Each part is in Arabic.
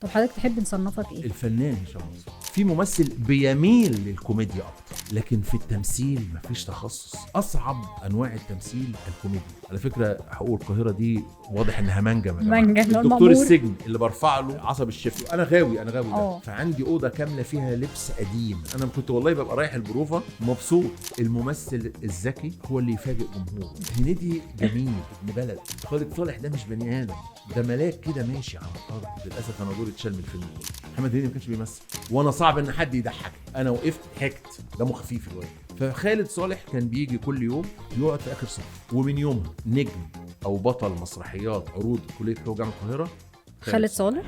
طب حضرتك تحب نصنفك ايه؟ الفنان هشام منصور. في ممثل بيميل للكوميديا اكتر، لكن في التمثيل مفيش تخصص. اصعب انواع التمثيل الكوميديا. على فكره حقوق القاهره دي واضح انها منجم يا جماعه. الدكتور المأمور. السجن اللي برفع له عصب الشفت، انا غاوي ده. أوه. فعندي اوضه كامله فيها لبس قديم. انا كنت والله ببقى رايح البروفه مبسوط. الممثل الذكي هو اللي يفاجئ جمهوره. هنيدي جميل ابن بلد. خالد صالح ده مش بني ادم، ده ملاك كده ماشي على الارض. للاسف انا دوري اتشال من الفيلم. محمد هنيدي ما كانش بيمثل، وانا صعب ان حد يضحك. انا وقفت ضحكت، دمه خفيف الواد. فخالد صالح كان بيجي كل يوم يقعد في اخر صف، ومن يومها نجم او بطل مسرحيات عروض كليه حقوق جامعه القاهره خالد صالح.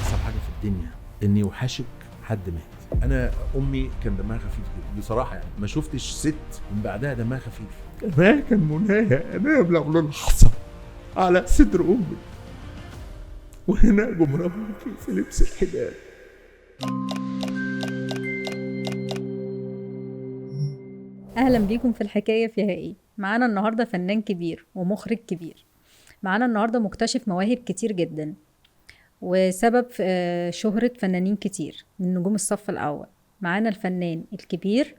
اصعب حاجه في الدنيا اني يوحشك حد مات. انا امي كان دمها خفيف جدا بصراحه، يعني ما شفتش ست من بعدها دمها خفيف. ما كان منايا انا ابلغ للحظه على صدر امي، وهنا جمهور في لبس الحجاب. اهلا بيكم في الحكايه فيها ايه. معانا النهارده فنان كبير ومخرج كبير. معانا النهارده مكتشف مواهب كتير جدا، وسبب شهرة فنانين كتير من نجوم الصف الاول. معانا الفنان الكبير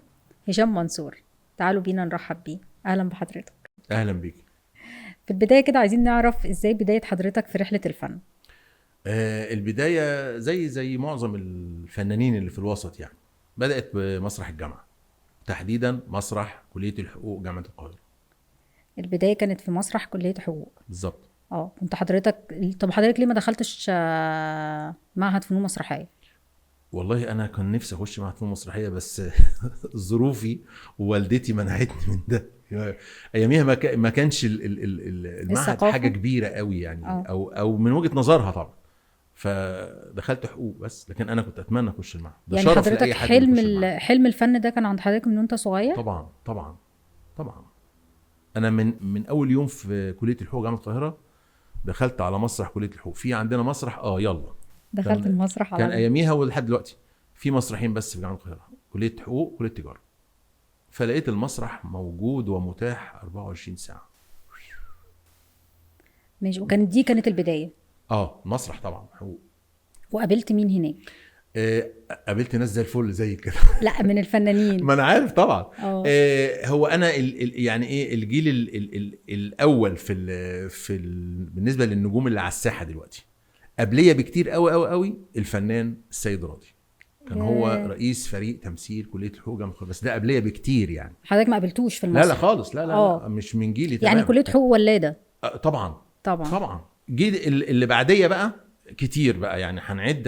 هشام منصور. تعالوا بينا نرحب بيه. اهلا بحضرتك. اهلا بيك. في البدايه كده عايزين نعرف ازاي بدايه حضرتك في رحله الفن. البدايه زي معظم الفنانين اللي في الوسط، يعني بدات بمسرح الجامعه، تحديدا مسرح كليه الحقوق جامعه القاهره. البدايه كانت في مسرح كليه حقوق بالظبط. كنت حضرتك. طب حضرتك ليه ما دخلتش معهد فنون مسرحيه؟ والله انا كان نفسي اخش معهد فنون مسرحيه، بس ظروفي ووالدتي منعتني من ده. اياميها ما كانش المعهد حاجه كبيره قوي يعني. او من وجهه نظرها طبعا. فدخلت حقوق بس، لكن انا كنت اتمنى اخش المعهد. ده يعني شرف حضرتك لاي حد. حلم الفن ده كان عند حضرتك من وانت صغير؟ طبعا. انا من اول يوم في كليه الحقوق جامعه القاهره دخلت على مسرح كليه الحقوق. في عندنا مسرح يلا دخلت المسرح على كان اياميها ولحد دلوقتي في مسرحين بس في جامعه القاهره، كليه حقوق وكليه تجاره. فلقيت المسرح موجود ومتاح 24 ساعه. ماشي. كانت البدايه. مسرح طبعا حقوق. وقابلت مين هناك؟ قابلت ناس زي الفل زي كده. لا، من الفنانين. ما انا عارف طبعا. هو انا يعني ايه الجيل الاول بالنسبه للنجوم اللي على الساحه دلوقتي. قبليه بكتير قوي قوي قوي الفنان السيد راضي، كان هو رئيس فريق تمثيل كليه الحقوق جامعه القاهره، بس ده قبليه بكتير يعني. حضرتك ما قابلتوش في المسرح؟ لا خالص. لا مش من جيلي تماما. يعني كليه حقوق ولاده. طبعا. جيل اللي بعديه بقى كتير بقى، يعني هنعد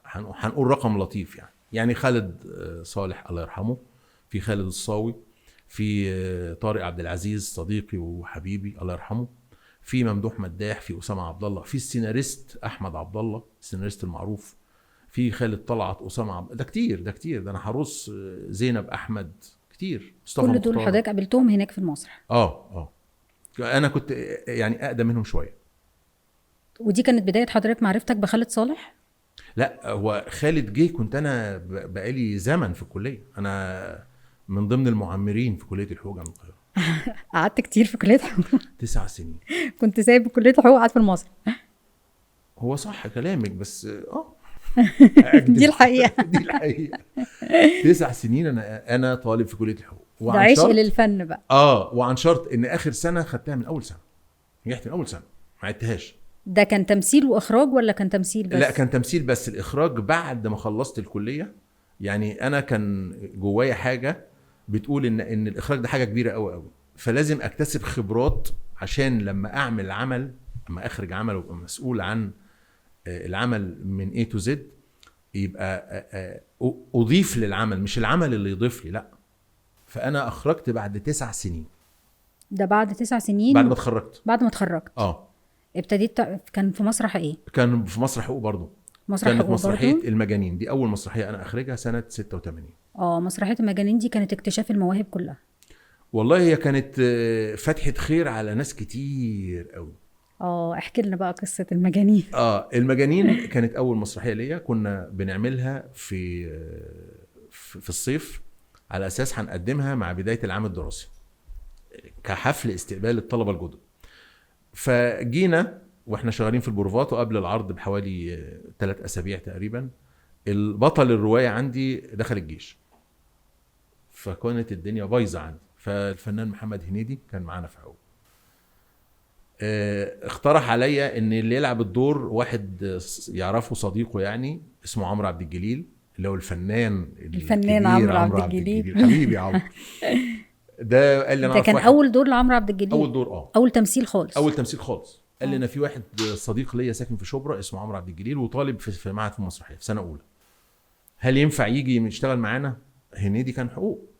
هنقول رقم لطيف يعني خالد صالح الله يرحمه، في خالد الصاوي، في طارق عبد العزيز صديقي وحبيبي الله يرحمه، في ممدوح مداح، في أسامة عبد الله، في السيناريست أحمد عبد الله السيناريست المعروف، في خالد طلعت، أسامة ده كتير. ده أنا هرص زينب أحمد كتير. كل دول حضرتك قابلتهم هناك في المسرح؟ أنا كنت يعني أقدم منهم شوية. ودي كانت بداية حضرتك معرفتك بخالد صالح؟ لا، هو خالد جه كنت أنا بقالي زمن في الكلية. أنا من ضمن المعمرين في كلية الحقوق جامعة القاهرة. قعدت كتير في كلية حقوق. 9 سنين. كنت سايب كلية حقوق قاعد في المسرح. هو صح كلامك، بس دي الحقيقة. 9 سنين أنا طالب في كلية الحقوق. ده عشق للفن بقى. وعن شرط إن آخر سنة خدتها من أول سنة. نجحت من أول سنة ما عدتهاش. ده كان تمثيل وإخراج ولا كان تمثيل بس؟ لا، كان تمثيل بس. الإخراج بعد ما خلصت الكلية. يعني أنا كان جوايا حاجة بتقول إن الإخراج ده حاجة كبيرة قوي قوي، فلازم أكتسب خبرات عشان لما أعمل عمل، لما أخرج عمل وأبقى مسؤول عن العمل من A to Z، يبقى أضيف للعمل، مش العمل اللي يضيف لي. لا، فأنا أخرجت بعد 9 سنين. ده بعد 9 سنين؟ بعد ما اتخرجت. ابتديت. كان في مسرح ايه؟ كان في مسرح حقوق برضو. كانت مسرحية المجانين، دي أول مسرحية أنا أخرجها سنة 86. مسرحية المجانين دي كانت اكتشاف المواهب كلها. والله هي كانت فتحة خير على ناس كتير قوي. احكي لنا بقى قصة المجانين. المجانين كانت أول مسرحية ليا. كنا بنعملها في الصيف على أساس هنقدمها مع بداية العام الدراسي كحفل استقبال الطلبة الجدد. فجينا واحنا شغالين في البروفات وقبل العرض بحوالي 3 أسابيع تقريبا البطل الرواية عندي دخل الجيش، فكانت الدنيا بايظة عندي. فالفنان محمد هنيدي كان معانا في حقوق، اقترح عليا ان اللي يلعب الدور واحد يعرفه صديقه يعني اسمه عمرو عبد الجليل، اللي هو الفنان عمرو عبد الجليل حبيبي عمرو. ده قال لي انا ده كان واحد. اول دور لعمرو عبد الجليل؟ اول دور اول تمثيل خالص؟ اول تمثيل خالص. قال لي انا في واحد صديق ليا ساكن في شبرا اسمه عمرو عبد الجليل وطالب في معهد في المسرحيه في سنه اولى، هل ينفع يجي يشتغل معانا؟ هنيدي كان حقوق.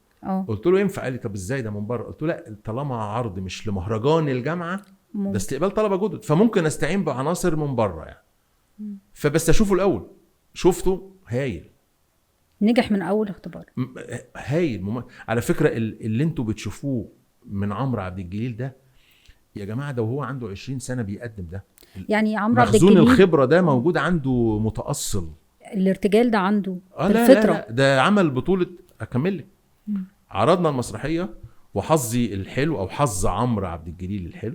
قلت له ينفع. قال لي طب ازاي ده من بره؟ قلت له لا، طالما عرض مش لمهرجان الجامعه ده استقبال طلبه جدد، فممكن استعين بعناصر من بره يعني. فبس اشوفه الاول. شفته هايل، نجح من اول اختبار. هايل. على فكره اللي انتوا بتشوفوه من عمرو عبد الجليل ده يا جماعه ده وهو عنده 20 سنه بيقدم ده. يعني عمرو عبد الجليل مخزون الخبره ده موجود عنده متأصل. الارتجال ده عنده الفطره. لا ده عمل بطوله. اكمل لك. عرضنا المسرحيه وحظي الحلو او حظ عمرو عبد الجليل الحلو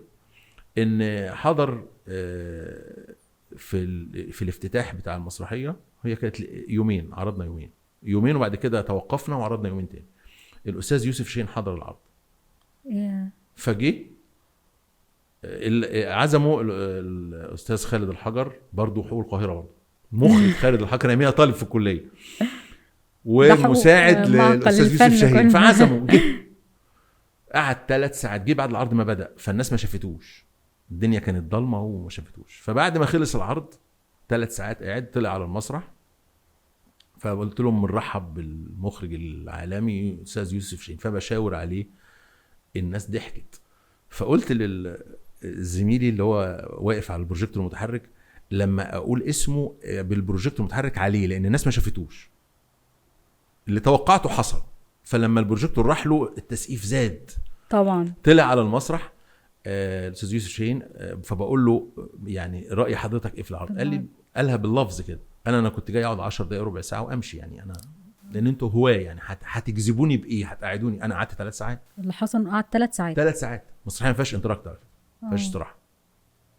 ان حضر في الافتتاح بتاع المسرحيه. هي كانت يومين، عرضنا يومين وبعد كده توقفنا وعرضنا يومين تاني. الاستاذ يوسف شاهين حضر العرض. فجي عزموا الاستاذ خالد الحجر برضو حقوق القاهره، برضو مخرج خالد الحجر يميها طالب في الكليه والمساعد للاستاذ يوسف شاهين. فعزموا جه قعد 3 ساعات. جه بعد العرض ما بدأ فالناس ما شافتوش، الدنيا كانت ضلمه وما شافتوش. فبعد ما خلص العرض 3 ساعات قاعد طلع على المسرح. فقلت لهم بنرحب بالمخرج العالمي استاذ يوسف شاهين، فبشاور عليه. الناس ضحكت. فقلت لزميلي اللي هو واقف على البروجيكتور المتحرك لما اقول اسمه بالبروجيكتور المتحرك عليه، لان الناس ما شافتوش. اللي توقعته حصل. فلما البروجيكتور راح له التسقيف زاد طبعا. طلع على المسرح الاستاذ يوسف شاهين. فبقول له يعني راي حضرتك ايه في العرض؟ قال لي قالها باللفظ كده، انا كنت جاي اقعد 10 دقائق ربع ساعه وامشي يعني، انا لان انتوا هواه يعني هتجذبوني بايه؟ هتقعدوني. انا قعدت 3 ساعات. اللي حصل قعد 3 ساعات. 3 ساعات. مسرحيه ما فيهاش انتراكت، ما فيهاش استراحه،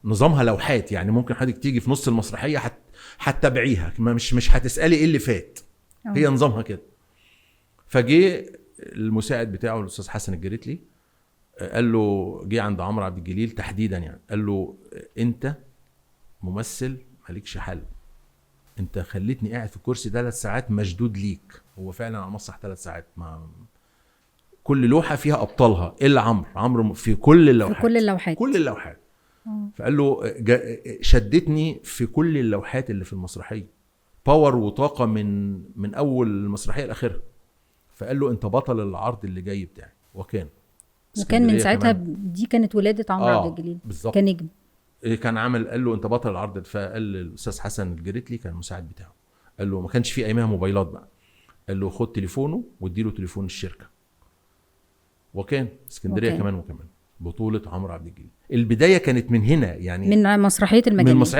نظامها لوحات يعني. ممكن حضرتك تيجي في نص المسرحيه هتتابعيها، مش هتسالي ايه اللي فات. هي نظامها كده. فجي المساعد بتاعه الاستاذ حسن الجريتلي قال له، جه عند عمرو عبد الجليل تحديدا يعني، قال له انت ممثل مالكش حل، انت خليتني قاعد في الكرسي 3 ساعات مشدود ليك. هو فعلا على المسرح 3 ساعات، ما كل لوحه فيها ابطالها الا عمرو في كل اللوحات. فقال له شدتني في كل اللوحات اللي في المسرحيه، باور وطاقه من اول المسرحيه لاخرها. فقال له انت بطل العرض اللي جاي بتاعي. وكان من ساعتها دي كانت ولاده عمرو عبد الجليل كنجم. كان عمل. قال له انت بطل العرض. فقال الاستاذ حسن الجريتلي كان المساعد بتاعه، قال له ما كانش في ايامها موبايلات بقى، قال له خد تليفونه واديله تليفون الشركه. وكان اسكندريه كمان بطوله عمرو عبد الجليل. البدايه كانت من هنا يعني، من مسرحيه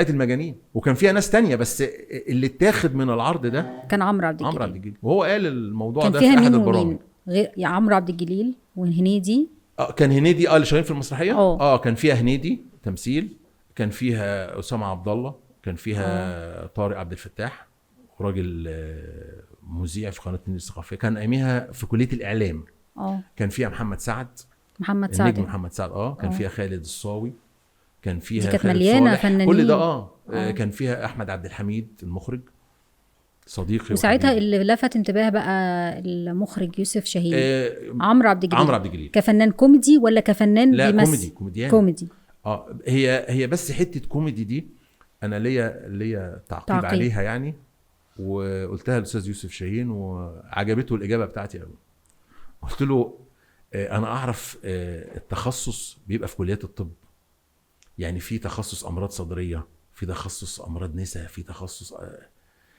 المجانين. وكان فيها ناس تانية بس اللي اتاخد من العرض ده كان عمرو عبد الجليل. وهو قال الموضوع ده في احد البرامج. غير عمرو عبد الجليل وهنيدي. كان هنيدي اللي شغالين في المسرحيه. كان فيها هنيدي تمثيل، كان فيها اسامه عبد الله، كان فيها طارق عبد الفتاح وراجل مذيع في قناه النيل الثقافيه، كان اياميها في كليه الاعلام. كان فيها محمد سعد. محمد سعد. كان فيها خالد الصاوي، كان فيها كانت مليانه فنانين. كل ده كان فيها احمد عبد الحميد المخرج صديقي. وساعتها اللي لفت انتباه بقى المخرج يوسف شاهين. عمرو عبد الجليل كفنان كوميدي ولا كفنان لا بيمثل؟ كوميدي. هي بس حته كوميدي دي انا ليا تعقيب عليها يعني، وقلتها للاستاذ يوسف شاهين وعجبته الاجابه بتاعتي قوي. قلت له انا اعرف التخصص بيبقى في كليات الطب يعني، في تخصص امراض صدريه، في تخصص امراض نساء، في تخصص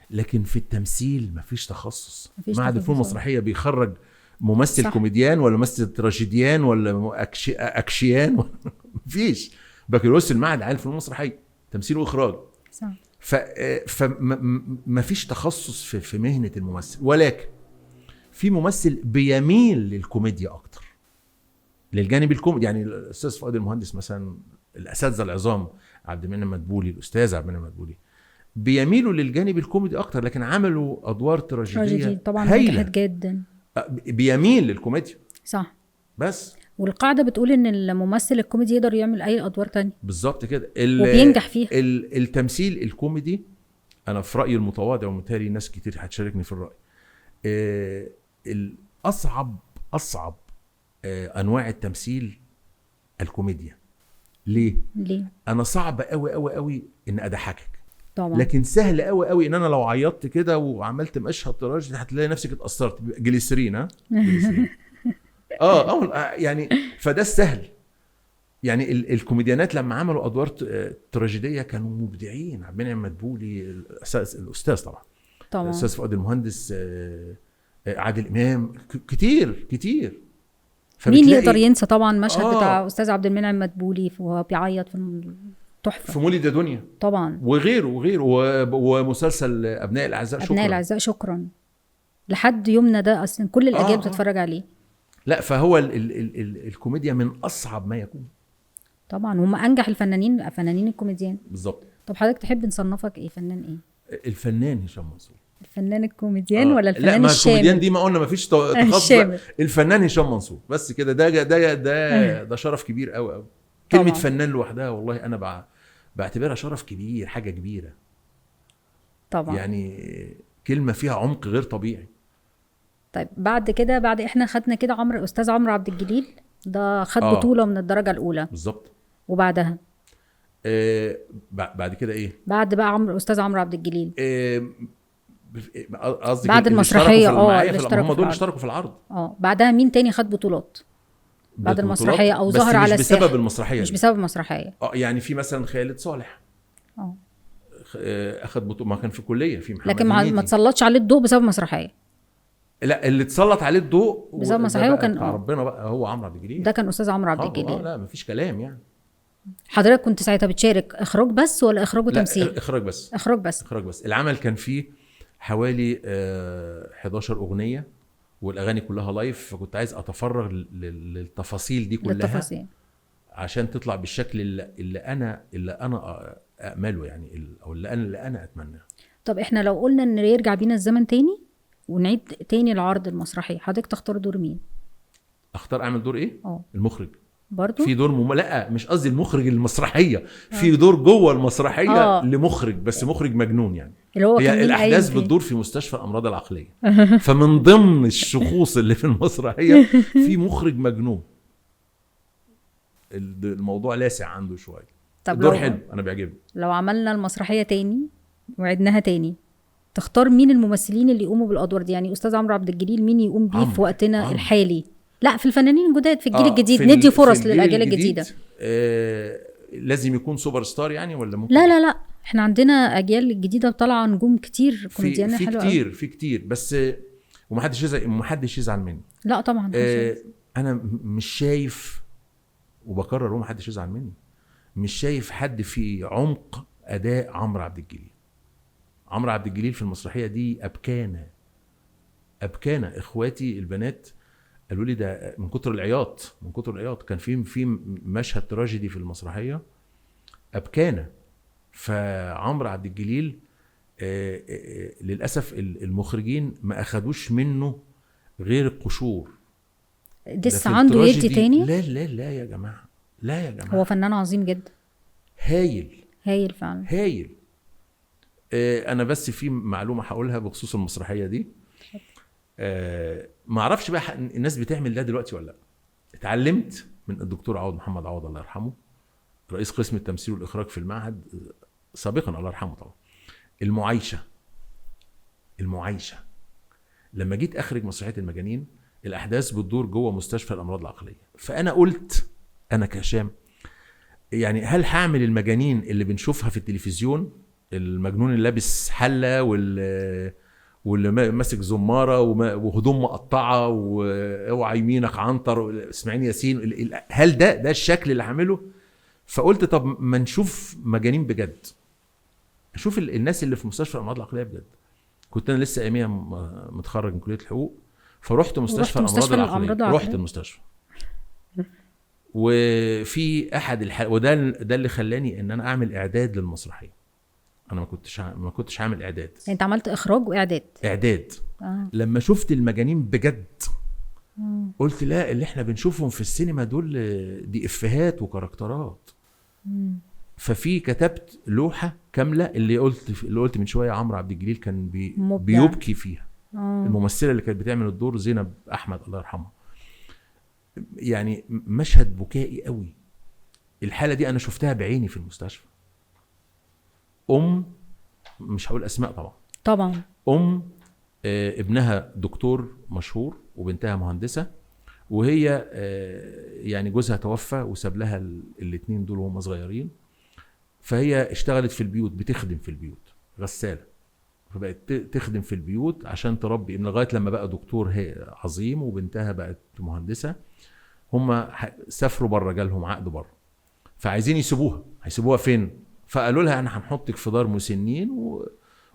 لكن في التمثيل مفيش تخصص. معهد الفنون المسرحيه بيخرج ممثل كوميديان ولا ممثل تراجيديان ولا اكشيان مفيش. بكالوريوس المعهد العالي للفنون المسرحيه تمثيل واخراج. صح. فمفيش تخصص في مهنه الممثل، ولكن في ممثل بيميل للكوميديا اكتر، للجانب الكوميدي يعني. الاستاذ فؤاد المهندس مثلا، الاساتذه العظام عبد المنعم مدبولي، الاستاذ عبد المنعم مدبولي، بيميلوا للجانب الكوميدي اكتر، لكن عملوا ادوار تراجيديه طبعا هايله، نجحت جدا. بيميل للكوميديا صح. بس. والقاعده بتقول ان الممثل الكوميدي يقدر يعمل اي ادوار تانية بالظبط كده. وبينجح فيها. التمثيل الكوميدي، انا في رايي المتواضع ومتهيألي ناس كتير هتشاركني في الراي، اصعب انواع التمثيل الكوميديا. ليه؟ انا صعب قوي ان اضحكك طبعا، لكن سهل قوي ان انا لو عيطت كده وعملت مشهد تراجيدي هتلاقي نفسك اتأثرت. جليسرين جليسرين. يعني فده السهل. يعني الكوميديانات لما عملوا ادوار تراجيديه كانوا مبدعين. عبد المنعم مدبولي الاستاذ طبعا الاستاذ فؤاد المهندس، عادل امام، كتير. مين يقدر ينسى طبعا مشهد بتاع استاذ عبد المنعم مدبولي وهو بيعيط في تحفه في مولد دنيا طبعا، وغيره ومسلسل ابناء الاعزاء شكرا لحد يومنا ده اصلا كل الاجيال بتتفرج عليه. لا فهو الكوميديا من اصعب ما يكون طبعا، هم انجح فنانين الكوميديان بالظبط. طب حضرتك تحب نصنفك ايه؟ فنان ايه؟ الفنان هشام منصور. الفنان الكوميديان ولا الفنان لا، ما الشامل؟ الكوميديان دي ما قلنا ما فيش تخصص. الفنان هشام منصور بس كده. ده شرف كبير قوي. كلمه فنان لوحدها والله انا بعتبرها شرف كبير، حاجه كبيره طبعا، يعني كلمه فيها عمق غير طبيعي. طيب بعد كده، بعد احنا خدنا كده استاذ عمرو عبد الجليل ده خد بطوله من الدرجه الاولى بالظبط. وبعدها بعد كده ايه؟ بعد بقى استاذ عمرو عبد الجليل قصدي بعد المسرحيه هم دول اشتركوا في العرض. بعدها مين تاني خد بطولات بعد المسرحيه او ظهر على الساحه؟ بسبب المسرحيه مش بسبب المسرحيه. يعني في مثلا خالد صالح اخد بطوله، ما كان في كليه في محمد، لكن ما تسلطش عليه الضوء بسبب المسرحيه. لا، اللي اتسلط عليه الضوء بسبب المسرحيه وكان ربنا بقى هو عمرو عبد الجليل. ده كان استاذ عمرو عبد الجليل. لا مفيش كلام يعني. حضرتك كنت ساعتها بتشارك اخراج بس ولا اخراج وتمثيل؟ لا، اخراج بس. العمل كان فيه حوالي 11 اغنيه والاغاني كلها لايف، فكنت عايز اتفرغ للتفاصيل دي كلها عشان تطلع بالشكل اللي انا امله يعني، او اللي انا اتمناه. طب احنا لو قلنا ان يرجع بينا الزمن تاني ونعيد تاني العرض المسرحي، حضرتك تختار دور مين؟ اختار اعمل دور ايه؟ المخرج برضو في دور لا مش قصدي المخرج المسرحيه، في دور جوه المسرحيه لمخرج، بس مخرج مجنون يعني، اللي هو هي الاحداث بتدور في مستشفى الامراض العقليه فمن ضمن الشخوص اللي في المسرحيه في مخرج مجنون. الموضوع لاسع عنده شويه. الدور حلو، انا بيعجبني. لو عملنا المسرحيه تاني وعدناها تاني، تختار مين الممثلين اللي يقوموا بالادوار دي؟ يعني استاذ عمرو عبد الجليل مين يقوم بيه في وقتنا الحالي؟ لا، في الفنانين الجداد، في الجيل الجديد، ندي فرص للاجيال الجديده. لازم يكون سوبر ستار يعني ولا ممكن؟ لا، احنا عندنا اجيال جديده طالعه نجوم كتير كوميديان حلوه في كتير بس ومحدش يزعل مني. لا طبعا. انا مش شايف، وبكرر محدش يزعل مني، مش شايف حد في عمق اداء عمرو عبد الجليل. عمرو عبد الجليل في المسرحيه دي ابكانا اخواتي البنات قالوا لي ده من كتر العياط كان في مشهد تراجيدي في المسرحيه ابكانا. فعمرو عبد الجليل للاسف المخرجين ما اخدوش منه غير القشور. لسه عنده يدي تاني؟ لا يا جماعه، هو فنان عظيم جدا، هايل فعلا هايل. انا بس في معلومه هقولها بخصوص المسرحيه دي. ما اعرفش بقى الناس بتعمل ده دلوقتي ولا لا. اتعلمت من الدكتور محمد عوض الله يرحمه، رئيس قسم التمثيل والاخراج في المعهد سابقا الله يرحمه طبعا. المعايشه لما جيت اخرج مسرحيه المجانين، الاحداث بتدور جوه مستشفى الامراض العقليه، فانا قلت انا كهشام يعني هل هعمل المجانين اللي بنشوفها في التلفزيون، المجنون اللي لابس حله واللي ماسك زماره وهدوم مقطعه واوعى يمينك عنتر اسماعيل ياسين، هل ده الشكل اللي هعمله؟ فقلت طب ما نشوف مجانين بجد، اشوف الناس اللي في مستشفى الامراض العقليه بجد. كنت انا لسه اياميها متخرج من كليه الحقوق، فرحت مستشفى الامراض العقليه. رحت المستشفى وفي احد وده اللي خلاني ان انا اعمل اعداد للمسرحيه. انا ما كنتش عامل اعداد. انت عملت اخراج واعداد؟ اعداد. لما شفت المجانين بجد قلت لا، اللي احنا بنشوفهم في السينما دول دي افيهات وكاركترات. ففي كتبت لوحه كامله اللي قلت من شويه عمرو عبد الجليل كان بيبكي فيها. الممثله اللي كانت بتعمل الدور زينب احمد الله يرحمها، يعني مشهد بكائي قوي. الحاله دي انا شفتها بعيني في المستشفى. مش هقول اسماء طبعا ابنها دكتور مشهور وبنتها مهندسه، وهي يعني جوزها توفى وساب لها الاثنين دول وهم صغيرين، فهي اشتغلت في البيوت، بتخدم في البيوت غساله، فبقت تخدم في البيوت عشان تربي ابن لغايه لما بقى دكتور عظيم وبنتها بقت مهندسه. هم سافروا بره، جالهم عقد بره، فعايزين هيسيبوها فين؟ فقالوا لها انا هنحطك في دار مسنين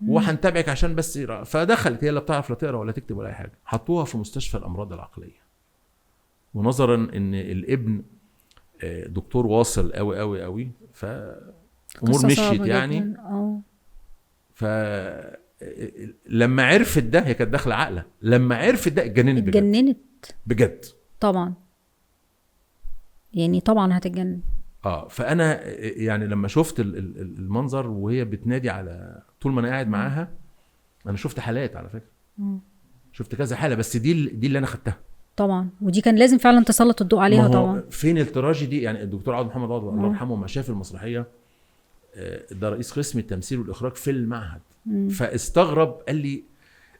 وهنتابعك عشان بس فدخلت هي، لا بتعرف لا تقرا ولا تكتب ولا اي حاجه. حطوها في مستشفى الامراض العقليه، ونظرا ان الابن دكتور واصل قوي قوي قوي، فامور مشيت يعني. لما عرفت ده، هي كانت داخله عقله، لما عرفت ده اتجننت بجد طبعا، يعني طبعا هتتجنن. فانا يعني لما شفت المنظر وهي بتنادي على طول ما انا قاعد معاها، انا شفت حالات على فكره، شفت كذا حاله، بس دي اللي انا خدتها طبعا، ودي كان لازم فعلا تسلط الضوء عليها طبعا. فين التراجيدي؟ يعني الدكتور عوض محمد عوض الله يرحمه ما شاف المسرحيه، ده رئيس قسم التمثيل والاخراج في المعهد، فاستغرب، قال لي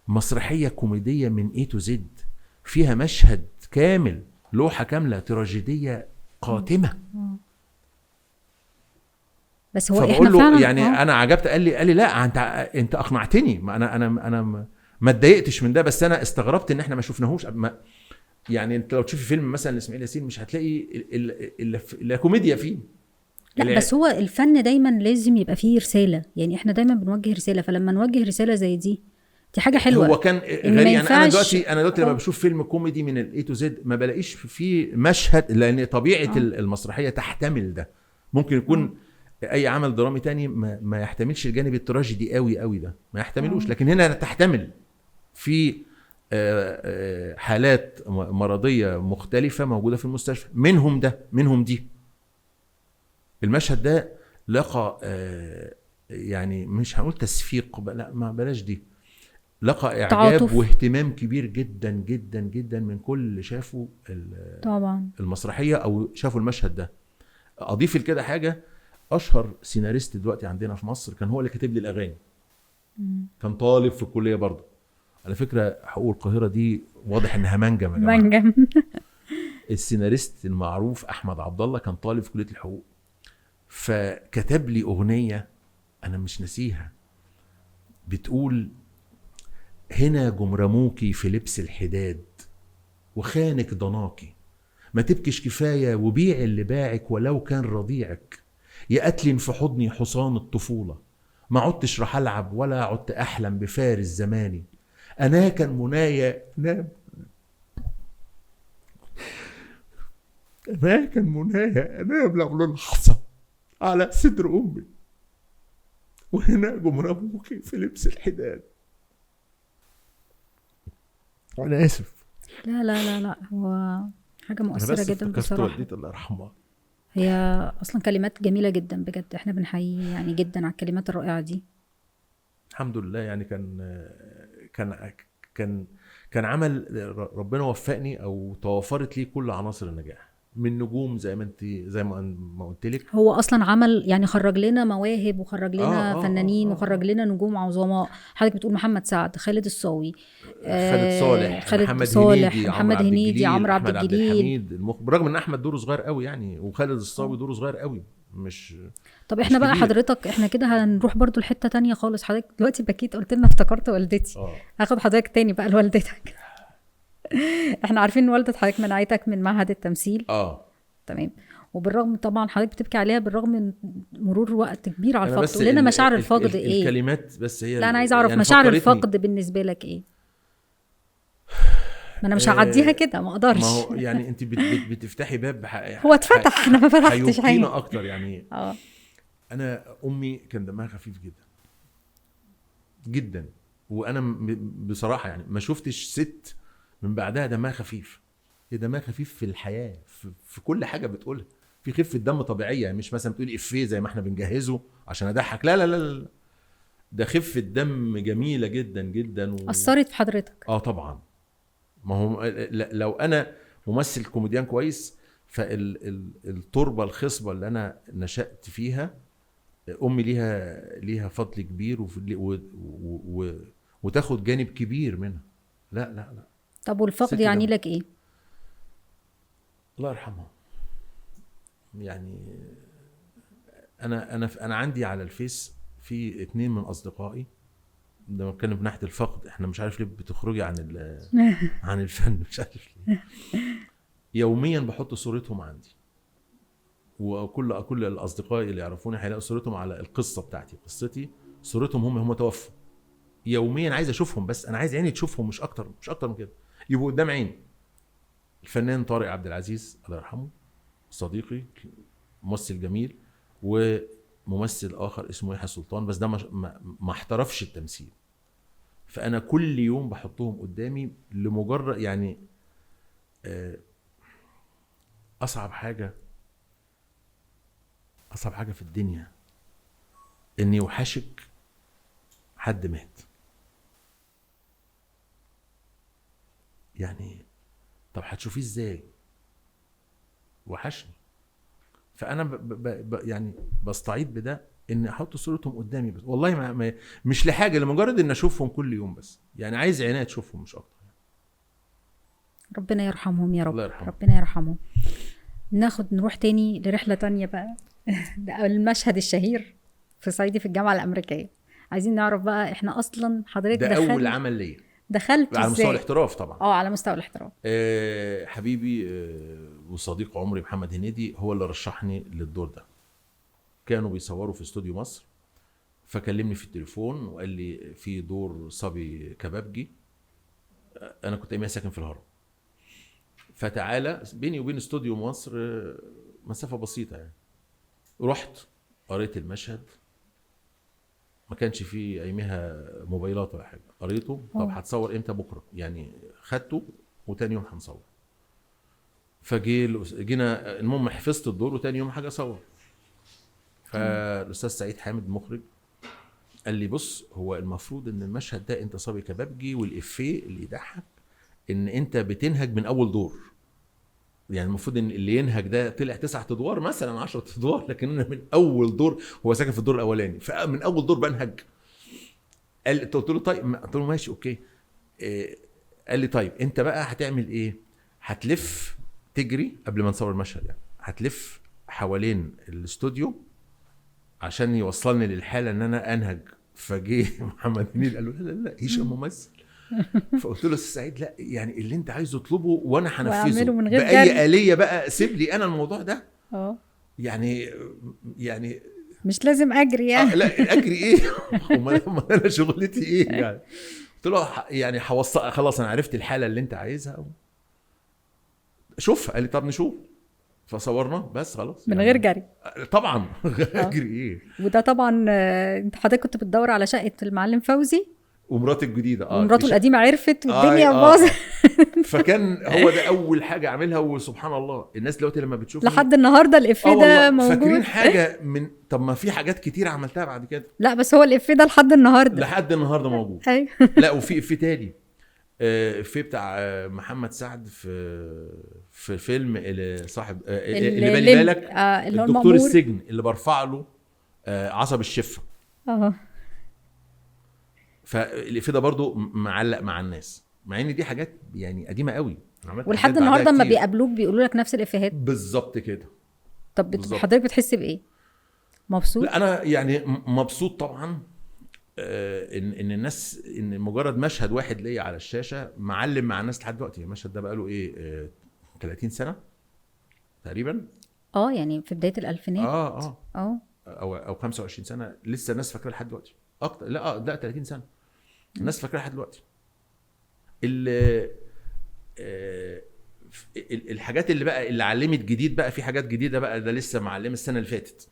مسرحيه كوميديه من A to Z، فيها مشهد كامل، لوحه كامله تراجيديه قاتمه. بس هو احنا فعلا يعني انا عجبت، قال لي لا انت اقنعتني، ما انا ما اتضايقتش من ده، بس انا استغربت ان احنا ما شفناهوش. يعني انت لو تشوفي فيلم مثلا لاسماعيل ياسين مش هتلاقي الا كوميديا فيه. لا بس هو الفن دايما لازم يبقى فيه رساله، يعني احنا دايما بنوجه رساله، فلما نوجه رساله زي دي حاجه حلوه. هو كان غريب يعني. انا دلوقتي لما بشوف فيلم كوميدي من الاي تو زد ما بلاقيش فيه مشهد، لان طبيعه المسرحيه تحتمل ده. ممكن يكون اي عمل درامي تاني ما يحتملش الجانب التراجيدي قوي قوي ده، ما يحتملوش، لكن هنا تحتمل في حالات مرضيه مختلفه موجوده في المستشفى، منهم دي. المشهد ده لقى يعني مش هنقول تسفيق، لا ما بلاش دي، لقى اعجاب واهتمام كبير جدا جدا جدا من كل اللي شافوا طبعا المسرحيه او شافوا المشهد ده. اضيف لكده حاجه، اشهر سيناريست دلوقتي عندنا في مصر كان هو اللي كاتب لي الاغاني، كان طالب في الكليه برضه على فكره. حقوق القاهره دي واضح انها منجم يا جماعه. السيناريست المعروف احمد عبد الله كان طالب في كليه الحقوق، فكتب لي اغنيه انا مش ناسيها، بتقول: هنا جمرموكي في لبس الحداد وخانك ضناكي، ما تبكش كفايه وبيع اللي باعك ولو كان رضيعك، يا قتل في حضني حصان الطفوله، ما عدتش رح العب ولا عدت احلم بفارس زماني، انا كان منايا انام لو للحظه على صدر امي، وهنا جمرموكي في لبس الحداد. انا اسف. لا هو حاجه مؤثره جدا بصراحه. والدتي الله يرحمها، هي اصلا كلمات جميله جدا بجد، احنا بنحيي يعني جدا على الكلمات الرائعه دي. الحمد لله. يعني كان عمل ربنا وفقني او توافرت لي كل عناصر النجاح، من نجوم زي ما قلت لك. هو اصلا عمل يعني خرج لنا مواهب وخرج لنا فنانين وخرج لنا نجوم عظماء. حضرتك بتقول محمد سعد، خالد الصاوي، خالد صالح، محمد هنيدي، عمرو عبد الجليل، برغم ان احمد دوره صغير قوي يعني، وخالد الصاوي دوره صغير قوي مش. طب احنا بقى حضرتك، احنا كده هنروح برضو لحته تانية خالص. حضرتك دلوقتي بكيت قلت لنا افتكرت والدتي. هاخد حضرتك تاني بقى لوالدتك. احنا عارفين ان والدة حضرتك منعتك من معهد التمثيل. تمام. وبالرغم طبعا حضرتك بتبكي عليها بالرغم من مرور وقت كبير على الفقد. قول لنا مشاعر الفقد ايه؟ الكلمات بس هي. لا انا عايز اعرف يعني مشاعر الفقد بالنسبه لك ايه. ما انا مش هعديها كده، ما اقدرش. ما هو يعني انت بتفتحي باب هو اتفتح، انا ما فتحتش حاجه. هيبقينا اكتر يعني. اه انا امي كان دمها خفيف جدا جدا، وانا بصراحه يعني ما شفتش ست من بعدها دمها خفيف. هي دمها خفيف في الحياه، في كل حاجه بتقولها، في خفه دم طبيعيه، يعني مش مثلا بتقولي افيه زي ما احنا بنجهزه عشان اضحك، لا لا لا لا، ده خفه دم جميله جدا جدا اثرت في حضرتك. اه طبعا. ما هو لو انا ممثل كوميديان كويس، فالتربه الخصبه اللي انا نشأت فيها، امي ليها فضل كبير، وتاخد جانب كبير منها. لا لا لا. طب والفقد ست يعني دم. لك ايه؟ الله يرحمها. يعني انا عندي على الفيس في 2 من اصدقائي، لما بتكلم من ناحيه الفقد، احنا مش عارف ليه بتخرجي عن الفن، مش عارف ليه. يوميا بحط صورتهم عندي، وكل الاصدقاء اللي يعرفوني هيلاقوا صورتهم على القصه بتاعتي، قصتي، صورتهم هم توفوا. يوميا عايز اشوفهم، بس انا عايز عيني تشوفهم، مش اكتر من كده، يبقوا قدام عيني. الفنان طارق عبد العزيز الله يرحمه، صديقي، ممثل جميل، وممثل اخر اسمه يحيى سلطان، بس ده ما احترفش التمثيل. فانا كل يوم بحطهم قدامي لمجرد يعني اصعب حاجه في الدنيا اني يوحشك حد مات. يعني طب هتشوفيه ازاي؟ وحشني. فانا يعني بستعيد بده ان احط صورتهم قدامي، بس والله مش لحاجه، لمجرد ان اشوفهم كل يوم بس، يعني عايز عينات تشوفهم مش اكتر. ربنا يرحمهم يا رب. الله يرحمه. ربنا يرحمهم. نروح تاني لرحله تانية بقى. ده المشهد الشهير في صعيدي في الجامعه الامريكيه. عايزين نعرف بقى، احنا اصلا حضرتك ده اول عمل ليا دخلت على مستوى ازاي؟ الاحتراف طبعا. على مستوى الاحتراف. حبيبي وصديق عمري محمد هنيدي هو اللي رشحني للدور ده. كانوا بيصوروا في استوديو مصر، فكلمني في التليفون وقال لي في دور صبي كبابجي. انا كنت ايامها ساكن في الهرم، فتعالى. بيني وبين استوديو مصر مسافه بسيطه يعني. رحت قريت المشهد، ما كانش فيه ايامها موبايلات ولا حاجه، قريته. طب هتصور امتى؟ بكره. يعني خدته وتاني يوم هنصور. جينا المهم حفظت الدور، وتاني يوم حاجه اصور. فالاستاذ سعيد حامد المخرج قال لي بص، هو المفروض ان المشهد ده انت صبي كبابجي، والافيه اللي يضحك ان انت بتنهج من اول دور. يعني المفروض ان اللي ينهج ده طلع 9 ادوار مثلا 10 ادوار، لكن انا من اول دور، هو ساكن في الدور الاولاني، فمن اول دور بنهج. قلت له طيب، قلت له ماشي اوكي. قال لي طيب انت بقى هتعمل ايه؟ هتلف تجري قبل ما نصور المشهد، يعني هتلف حوالين الاستوديو عشان يوصلني للحاله ان انا انهج. فجي محمد هنيدي قال له لا لا لا، هشام ممثل. فقلت له سعيد لا، يعني اللي انت عايزه اطلبه وانا هنفذه من غير باي جري. آلية بقى، سيب لي انا الموضوع ده. يعني مش لازم اجري يعني. لا اجري ايه؟ امال انا شغلتي ايه يعني؟ قلت له يعني هوصل، خلاص انا عرفت الحاله اللي انت عايزها، شوف. قال لي طب نشوف. فصورنا بس خلاص من يعني غير جري طبعا. اجري ايه؟ وده طبعا انت حضرتك كنت بتدور على شقه المعلم فوزي، ومراته الجديده ومراته القديمه عرفت والدنيا باظت. فكان هو ده اول حاجه اعملها. وسبحان الله الناس دلوقتي لما بتشوفني لحد النهارده الافيه ده موجود. فاكرين حاجه من، طب ما في حاجات كتير عملتها بعد كده. لا بس هو الافيه ده لحد النهارده موجود. ايوه. لا وفي افيه تاني، افيه بتاع محمد سعد في فيلم اللي صاحب اللي بالك الدكتور السجن اللي برفع له عصب الشفه. فالافيه ده برضو معلق مع الناس، مع ان دي حاجات يعني قديمه قوي. ولحد النهارده لما بيقابلوك بيقولوا لك نفس الافيهات بالظبط كده. طب حضرتك بتحس بايه؟ مبسوط؟ لا انا يعني مبسوط طبعا. ان الناس، ان مجرد مشهد واحد ليا على الشاشه معلم مع الناس لحد دلوقتي. المشهد ده بقاله ايه 30 سنه تقريبا. يعني في بدايه الالفينات. او 25 سنه لسه الناس فاكره لحد دلوقتي. اكتر لا 30 سنه الناس فاكره لحد دلوقتي. الحاجات اللي بقى اللي علمت جديد بقى، في حاجات جديده بقى ده لسه معلمه السنه اللي فاتت.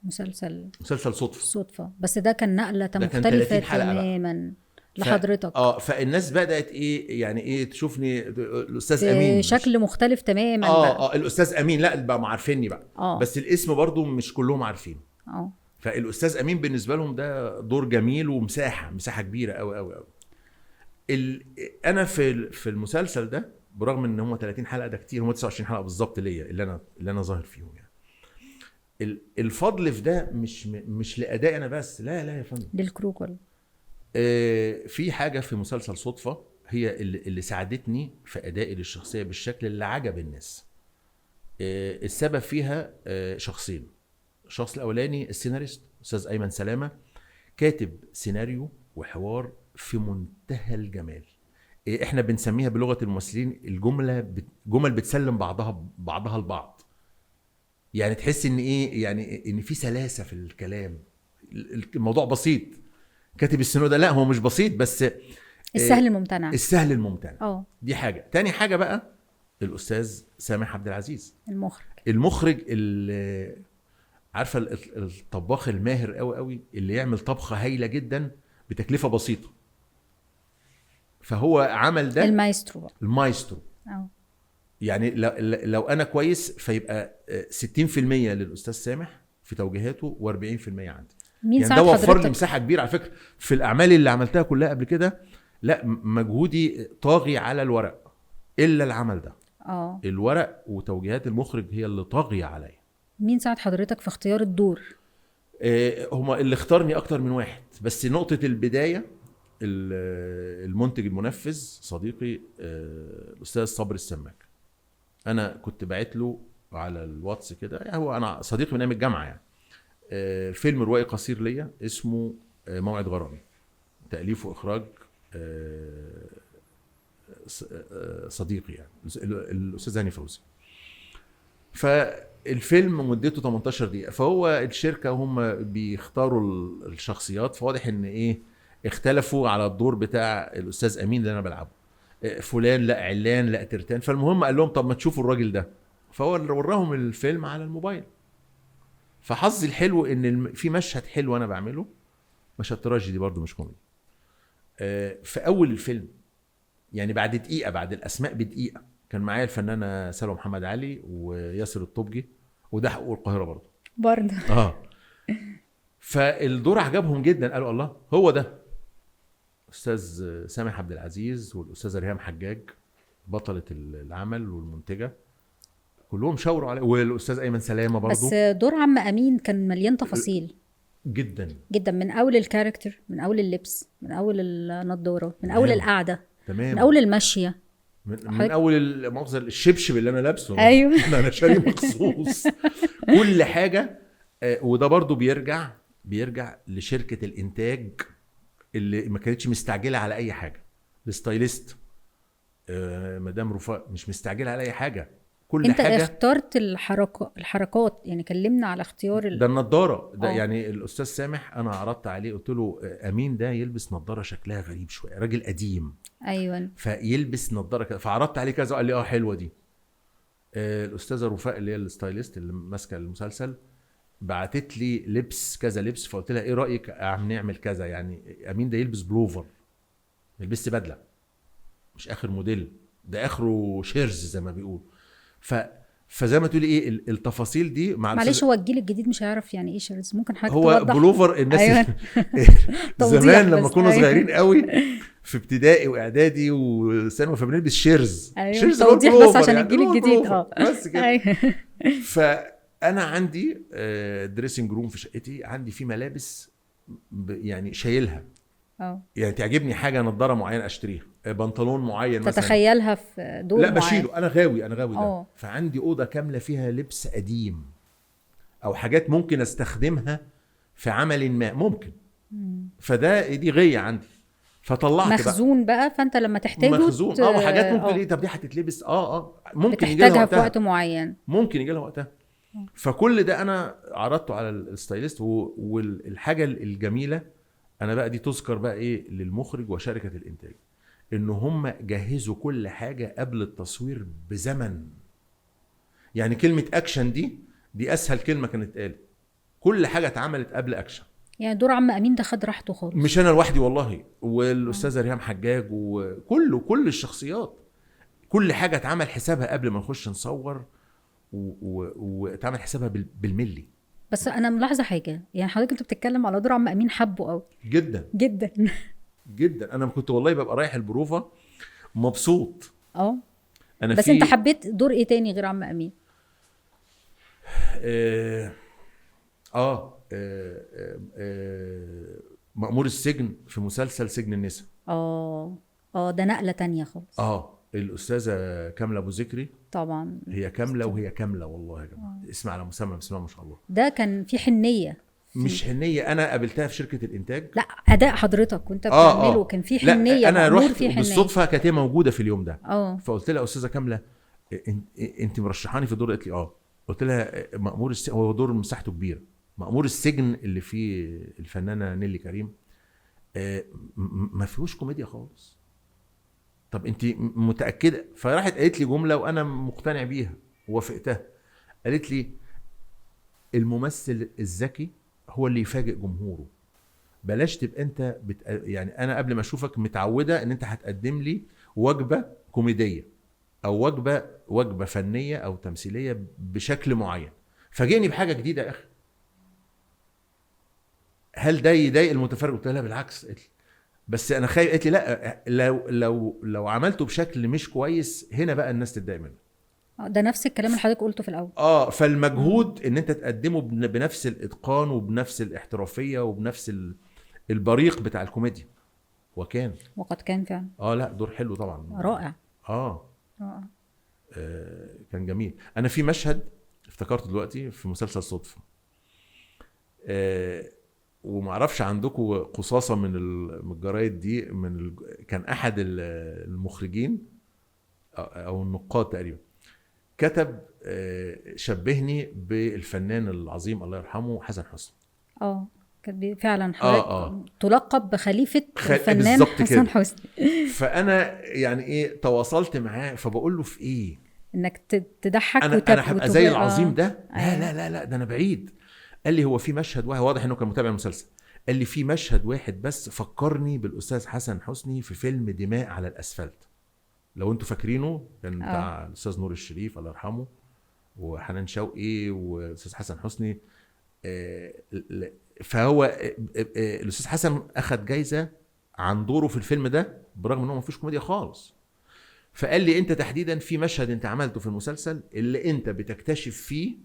مسلسل صدفه. بس ده كان نقله ده كان مختلفه 30 حلقة تماما لحضرتك. فالناس بدات ايه يعني ايه تشوفني الاستاذ امين شكل مختلف تماما بقى. الاستاذ امين، لا بقى عارفيني بقى. بس الاسم برضو مش كلهم عارفين. فالاستاذ امين بالنسبه لهم ده دور جميل ومساحه كبيره قوي قوي قوي. انا في المسلسل ده برغم ان هم 30 حلقه ده كتير، هم 29 حلقه بالظبط ليا اللي انا ظاهر فيهم يعني. الفضل في ده مش لادائي انا بس، لا يا فندم، للكرو كله. في حاجه في مسلسل صدفه هي اللي ساعدتني في ادائي للشخصيه بالشكل اللي عجب الناس. السبب فيها شخصين. الشخص الاولاني السيناريست استاذ ايمن سلامه، كاتب سيناريو وحوار في منتهى الجمال. احنا بنسميها بلغه الممثلين جمل بتسلم بعضها البعض. يعني تحس ان ايه يعني ان في سلاسه في الكلام، الموضوع بسيط. كاتب السيناريو ده لا هو مش بسيط، بس السهل الممتنع. السهل الممتنع. دي حاجه. تاني حاجه بقى الاستاذ سامح عبد العزيز المخرج اللي عارفه الطباخ الماهر قوي قوي اللي يعمل طبخه هايله جدا بتكلفه بسيطه. فهو عمل ده المايسترو. يعني لو انا كويس فيبقى 60% للاستاذ سامح في توجيهاته و40% عندي. مين يعني ده وفر لي مساحه كبيره على فكره في الاعمال اللي عملتها كلها قبل كده. لا مجهودي طاغي على الورق الا العمل ده. الورق وتوجيهات المخرج هي اللي طاغيه عليا. مين ساعد حضرتك في اختيار الدور؟ هما اللي اختارني اكتر من واحد، بس نقطه البدايه المنتج المنفذ صديقي الاستاذ صبري السماك. انا كنت باعت له على الواتس كده، هو انا صديقي من ايام الجامعه يعني. فيلم روائي قصير ليا اسمه موعد غرامي، تاليف واخراج صديقي يعني الاستاذ هاني فوزي. فالفيلم مدته 18 دقيقه، فهو الشركه هم بيختاروا الشخصيات، فواضح ان ايه اختلفوا على الدور بتاع الاستاذ امين اللي انا بلعبه. فلان لا علان لا ترتان. فالمهم قال لهم طب ما تشوفوا الراجل ده، فهو وراهم الفيلم على الموبايل. فحظي الحلو ان في مشهد حلو انا بعمله، مشهد تراجيدي برضو مش كوميدي. في اول الفيلم يعني بعد دقيقه، بعد الاسماء بدقيقه، كان معايا الفنانه سلوى محمد علي وياسر الطبجي، وده حقوق القاهره برضو. فالدور عجبهم جدا، قالوا الله هو ده. استاذ سامح عبد العزيز والاستاذه ريهام حجاج بطله العمل والمنتجه كلهم شاوروا عليه، والاستاذ ايمن سلامه برضو. بس دور عم امين كان مليان تفاصيل جدا جدا، من اول الكاركتر، من اول اللبس، من اول النضاره، من اول القعده، تمام، من اول المشيه، من اول المؤاخذه الشبشب اللي انا لابسه. ايوه انا شاري مخصوص. كل حاجه. وده برضو بيرجع لشركه الانتاج اللي ما كانتش مستعجله على اي حاجه. الستايليست مدام رفاء مش مستعجله على اي حاجه. كل انت حاجه اخترت الحركات يعني. كلمنا على اختيار ده النضاره ده. يعني الاستاذ سامح انا عرضت عليه قلت له امين ده يلبس نضاره شكلها غريب شويه، راجل قديم. ايوه فيلبس نضاره كده، فعرضت عليه كذا قال لي حلوه دي. الاستاذه رفاء اللي هي الستايليست اللي ماسكه المسلسل بعتت لي لبس كذا لبس، فقلت لها ايه رايك نعمل كذا. يعني امين ده يلبس بلوفر، ما يلبسش بدله، مش اخر موديل ده، اخره شيرز زي ما بيقول. فزي ما تقولي ايه التفاصيل دي معلش هو الجيل الجديد مش هيعرف يعني ايه شيرز، ممكن حضرتك هو توضح؟ بلوفر الناس أيوة. زمان لما كنا صغيرين قوي في ابتدائي واعدادي وثانوي فبنلبس شيرز. أيوة. شيرز توضيح بس عشان يعني الجيل الجديد بس كده. أيوة. فانا عندي دريسنج روم في شقتي، عندي فيه ملابس يعني شايلها. يعني تعجبني حاجه نظاره معينه اشتريها، بنطلون معين مثلا تتخيلها في دور لا بشيله. انا غاوي ده. فعندي اوضه كامله فيها لبس قديم او حاجات ممكن استخدمها في عمل ما ممكن. فده دي غيه عندي، فطلعت مخزون بقى. فانت لما تحتاجه مخزون وحاجات ممكن ايه طب دي هتتلبس ممكن يجي لها في وقت معين، ممكن يجي لها وقتها. فكل ده انا عرضته على الستايليست. والحاجه الجميله انا بقى دي تذكر بقى ايه للمخرج وشركه الانتاج، ان هم جهزوا كل حاجه قبل التصوير بزمن. يعني كلمه اكشن دي اسهل كلمه كانت اتقالت. كل حاجه اتعملت قبل اكشن. يعني دور عم امين ده خد راحته خالص. مش انا لوحدي والله، والاستاذه ريهام حجاج كل الشخصيات، كل حاجه اتعمل حسابها قبل ما نخش نصور، واتعمل حسابها بالملي. بس انا ملاحظه حاجه، يعني حضرتك انت بتتكلم على دور عم امين حبه قوي جدا جدا. جدا. انا كنت والله ببقى رايح البروفه مبسوط. انا بس انت حبيت دور ايه تاني غير عم امين؟ مأمور السجن في مسلسل سجن النساء. ده نقله تانية خالص. الاستاذه كامله ابو ذكري طبعا. هي كامله، وهي كامله والله يا جماعه. اسم على مسمى، بسم الله ما شاء الله. ده كان في حنيه. مش حنيه، انا قابلتها في شركه الانتاج. لا، اداء حضرتك وانت بتعمله كان في حنيه. لا، انا رحت في حنية. بالصدفه، كانت هي موجوده في اليوم ده. فقلت لها استاذه كامله انت مرشحاني في دور؟ قالت لي قلت لها مأمور السجن هو دور مساحته كبيره. مأمور السجن اللي فيه الفنانه نيلي كريم ما فيهوش كوميديا خالص. طب انت متاكده؟ فراحت قالت لي جمله وانا مقتنع بيها ووافقتها. قالت لي الممثل الذكي هو اللي يفاجئ جمهوره. بلاش تبقى انت يعني انا قبل ما اشوفك متعوده ان انت هتقدم لي وجبه كوميديه او وجبه فنيه او تمثيليه بشكل معين. فاجئني بحاجه جديده يا اخي. هل ده يضايق المتفرج؟ قلت لها بالعكس. قالت لي بس انا خايف. قالت لي لا، لو عملته بشكل مش كويس هنا بقى الناس تتضايق منه. ده نفس الكلام اللي حضرتك قلته في الاول. فالمجهود ان انت تقدمه بنفس الاتقان وبنفس الاحترافيه وبنفس البريق بتاع الكوميديا. وقد كان فعلا. لا، دور حلو طبعا، رائع. رائع. كان جميل. انا في مشهد افتكرته دلوقتي في مسلسل صدفه، ومعرفش عندكم قصاصه من الجرايد دي، كان احد المخرجين او النقاد تقريبا كتب شبهني بالفنان العظيم الله يرحمه حسن حسني. كان فعلا حضرتك تلقب بخليفه الفنان حسن حسني. فانا يعني ايه تواصلت معاه، فبقول له في ايه انك تضحك انا هبقى زي العظيم ده؟ لا ده انا بعيد. قال لي هو في مشهد واحد، واضح انه كان متابع المسلسل. قال لي في مشهد واحد بس فكرني بالاستاذ حسن حسني في فيلم دماء على الاسفلت، لو انتوا فاكرينه، كان بتاع الاستاذ نور الشريف الله يرحمه وحنان شوقي والاستاذ حسن حسني. فهو الاستاذ حسن اخذ جايزه عن دوره في الفيلم ده برغم انه ما فيش كوميديا خالص. فقال لي انت تحديدا في مشهد انت عملته في المسلسل اللي انت بتكتشف فيه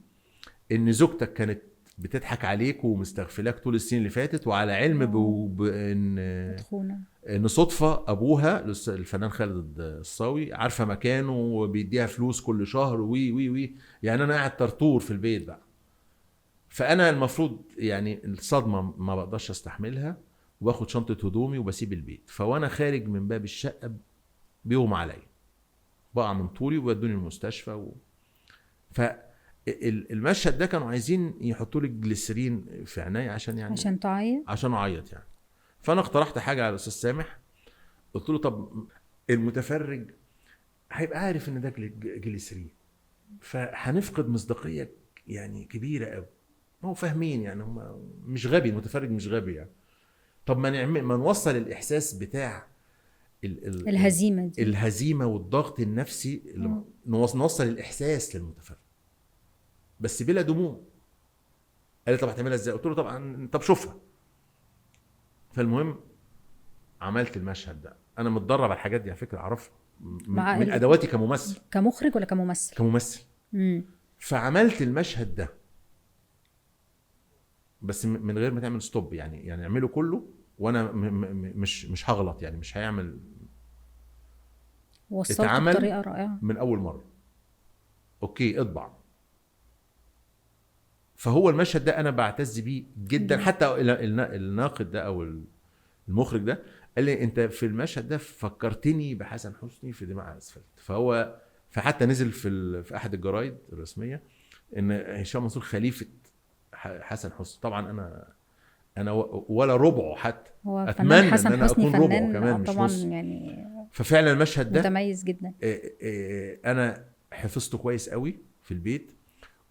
ان زوجتك كانت بتضحك عليك ومستغفلاك طول السنين اللي فاتت، وعلى علم ان صدفه ابوها الفنان خالد الصاوي عارفه مكانه وبيديها فلوس كل شهر وي يعني انا قاعد ترطور في البيت بقى. فانا المفروض يعني الصدمه ما بقدرش استحملها، وباخد شنطه هدومي وبسيب البيت. فوانا خارج من باب الشقه بيغمى عليا، بقع من طولي وودوني المستشفى فالمشهد ده كانوا عايزين يحطوا لي جليسرين في عيني عشان تعيط، عشان اعيط يعني. فانا اقترحت حاجه على الاستاذ سامح، قلت له طب المتفرج هيبقى عارف ان ده جليسرين، فهنفقد مصداقيه يعني كبيره قوي. هو فاهمين يعني، هم مش غبي، المتفرج مش غبي يعني. طب ما نوصل الاحساس بتاع الهزيمه دي، الهزيمه والضغط النفسي، نوصل الاحساس للمتفرج بس بلا دموع. قال لي طب هتعملها ازاي؟ قلت له طبعا طب شوفها. فالمهم عملت المشهد ده. انا متدرب على الحاجات دي على فكره، اعرفها من ادواتي كممثل. كمخرج ولا كممثل؟ كممثل. فعملت المشهد ده بس من غير ما تعمل ستوب، يعني اعمله كله وانا مش هغلط يعني، مش هيعمل. وصلت بطريقه رائعه من اول مره. اوكي اطبع. فهو المشهد ده انا بعتز بيه جدا. حتى الناقد ده او المخرج ده قال لي انت في المشهد ده فكرتني بحسن حسني في دماء على الاسفلت. فحتى نزل في احد الجرايد الرسميه ان هشام منصور خليفه حسن حسني. طبعا انا ولا ربعه حتى. هو اتمنى حسن ان انا حسني اكون ربعه كمان، مش طبعا نص يعني ففعلا المشهد ده متميز جدا. انا حفظته كويس قوي في البيت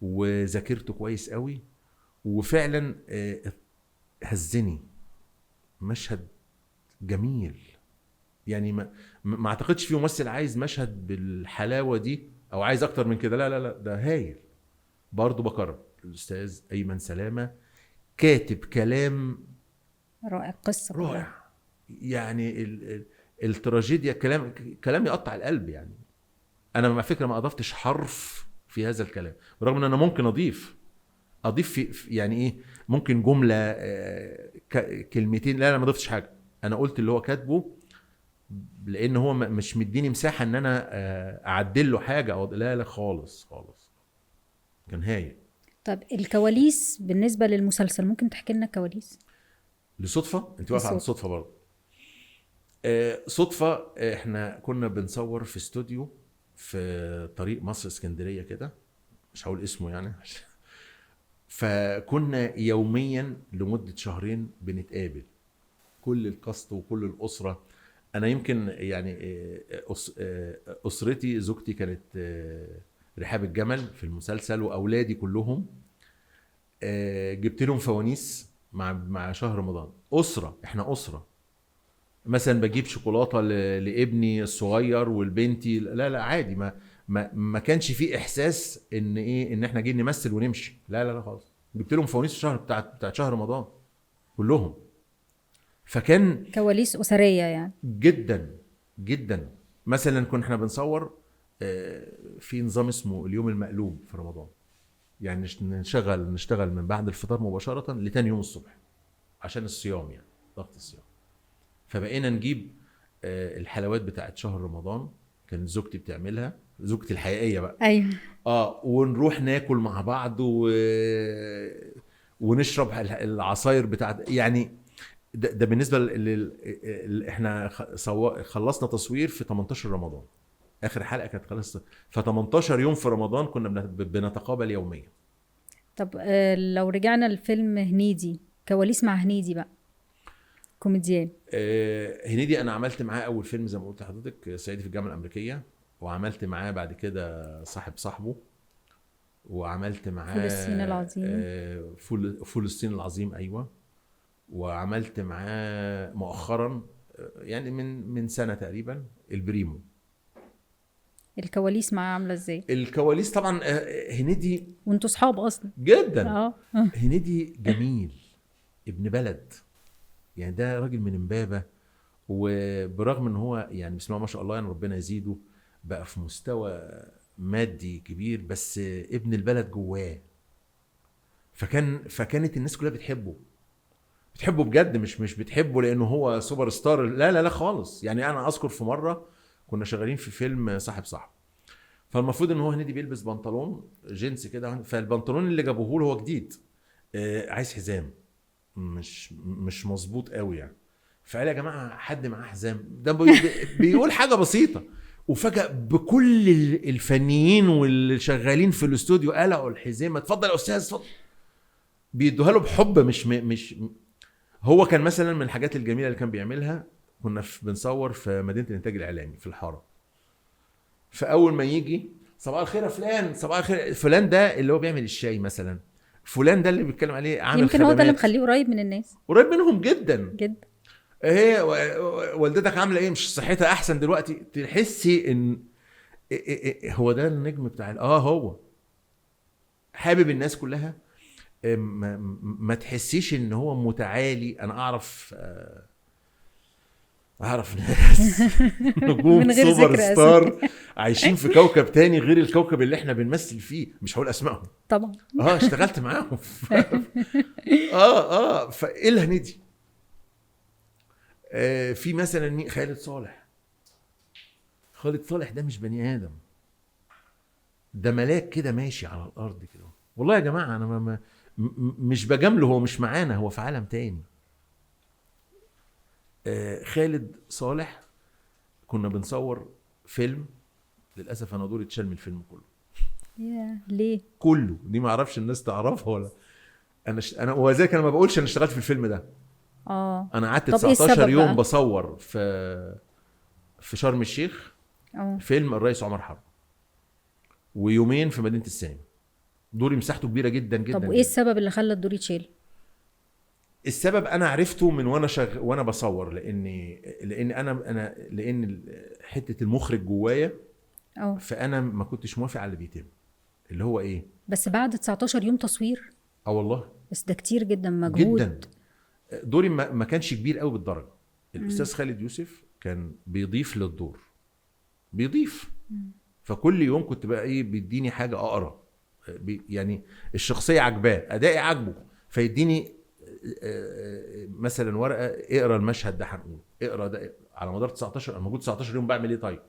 وذاكرته كويس قوي، وفعلا هزني. مشهد جميل يعني، ما اعتقدش في ممثل عايز مشهد بالحلاوه دي او عايز اكتر من كده. لا لا لا، ده هايل. برضو بكرر، الاستاذ ايمن سلامه كاتب كلام رائع، قصه كلها. رائع يعني. التراجيديا كلام يقطع القلب يعني. انا على فكره ما اضفتش حرف في هذا الكلام، برغم ان انا ممكن اضيف في يعني ايه، ممكن جمله كلمتين. لا ما ضفتش حاجه، انا قلت اللي هو كاتبه، لان هو مش مديني مساحه ان انا اعدل له حاجه او لا لا خالص خالص. كان هايل. طب الكواليس بالنسبه للمسلسل، ممكن تحكي لنا كواليس؟ لصدفه انت واقفه على الصدفه برضه. صدفه، احنا كنا بنصور في استوديو في طريق مصر اسكندريه كده، مش هقول اسمه يعني. فكنا يوميا لمده شهرين بنتقابل، كل الكاست وكل الاسره. انا يمكن يعني اسرتي، زوجتي كانت رحاب الجمل في المسلسل، واولادي كلهم جبت لهم فوانيس مع شهر رمضان. اسره، احنا اسره. مثلا بجيب شوكولاته لابني الصغير والبنتي، لا لا عادي. ما كانش فيه احساس ان ايه، ان احنا جايين نمثل ونمشي. لا لا لا خالص. جبت لهم فوانيس الشهر بتاع شهر رمضان كلهم. فكان كواليس اسريه يعني. جدا جدا. مثلا كنا احنا بنصور في نظام اسمه اليوم المقلوب في رمضان، يعني نشتغل من بعد الفطار مباشره لتاني يوم الصبح عشان الصيام، يعني ضغط الصيام. فبقينا نجيب الحلويات بتاعت شهر رمضان، كانت زوجتي بتعملها، زوجتي الحقيقيه بقى. ايوه. ونروح ناكل مع بعض ونشرب العصاير بتاعت يعني. ده بالنسبه احنا خلصنا تصوير في 18 رمضان، اخر حلقه كانت خلصت. ف 18 يوم في رمضان كنا بنتقابل يوميا. طب لو رجعنا لفيلم هنيدي، كواليس مع هنيدي بقى، كوميديان. هنيدي انا عملت معاه اول فيلم زي ما قلت لحضرتك، صعيدي في الجامعه الامريكيه، وعملت معاه بعد كده صاحبه، وعملت معاه فول الصين العظيم. فول الصين العظيم، ايوه. وعملت معاه مؤخرا يعني من سنه تقريبا البريمو. الكواليس معاه عامله ازاي؟ الكواليس طبعا هنيدي، وانتوا صحاب اصلا جدا. هنيدي جميل، ابن بلد يعني. ده راجل من امبابه، وبرغم ان هو يعني بسم الله ما شاء الله يعني ربنا يزيده، بقى في مستوى مادي كبير، بس ابن البلد جواه. فكانت الناس كلها بتحبه بجد، مش بتحبه لانه هو سوبر ستار. لا لا لا خالص يعني. انا اذكر في مره كنا شغالين في فيلم صاحب، فالمفروض ان هو هنيدي بيلبس بنطلون جينز كده، فالبنطلون اللي جابوه له هو جديد، عايز حزام مش مظبوط قوي يعني. فقال يا جماعه حد معاه حزام؟ ده بيقول حاجه بسيطه، وفجاه بكل الفنيين واللي شغالين في الاستوديو قلعوا الحزام. اتفضل يا استاذ اتفضل. بيدوها له بحب. مش هو كان مثلا من الحاجات الجميله اللي كان بيعملها، كنا بنصور في مدينه الانتاج الاعلامي في الحاره، فاول ما يجي صباح الخير يا فلان، صباح الخير فلان، ده اللي هو بيعمل الشاي مثلا، فلان ده اللي بيتكلم عليه عامل يمكن خدمات. هو ده اللي مخليه قريب من الناس، قريب منهم جدا جدا. هي والدتك عامله ايه؟ مش صحتها احسن دلوقتي؟ تحسي ان هو ده النجم بتاع هو حابب الناس كلها. ما تحسيش ان هو متعالي. انا اعرف ناس نجوم سوبر ستار عايشين في كوكب تاني غير الكوكب اللي احنا بنمثل فيه، مش هقول اسمائهم طبعا. اشتغلت معاهم. فايه هنيدي في مثلا مين؟ خالد صالح ده مش بني ادم، ده ملاك كده ماشي على الارض كده. والله يا جماعه انا مش بجامله، هو مش معانا، هو في عالم تاني. خالد صالح كنا بنصور فيلم، للاسف انا دوري اتشال من الفيلم كله. ليه؟ كله دي ما اعرفش الناس تعرفها ولا. انا وذلك انا ما بقولش انا اشتغلت في الفيلم ده. انا قعدت 19 يوم بصور في شرم الشيخ اه فيلم الرئيس عمر حرب، ويومين في مدينه السينما. دوري مساحته كبيره جدا جدا طب وايه جدا. السبب اللي خلى الدور يتشيل؟ السبب انا عرفته من وانا بصور، لان حته المخرج جوايا، اه فانا ما كنتش موافق على اللي بيتم، اللي هو ايه. بس بعد 19 يوم تصوير، والله بس ده كتير جدا مجهود. جدا. دوري ما كانش كبير قوي بالدرجه. الاستاذ خالد يوسف كان بيضيف للدور، بيضيف. فكل يوم كنت بقى ايه، بيديني حاجه اقرا، يعني الشخصيه عجباه، ادائي عجبه، فيديني مثلا ورقه، اقرا المشهد ده، هنقول اقرا ده على مدار 19، انا موجود 19 يوم بعمل ايه طيب؟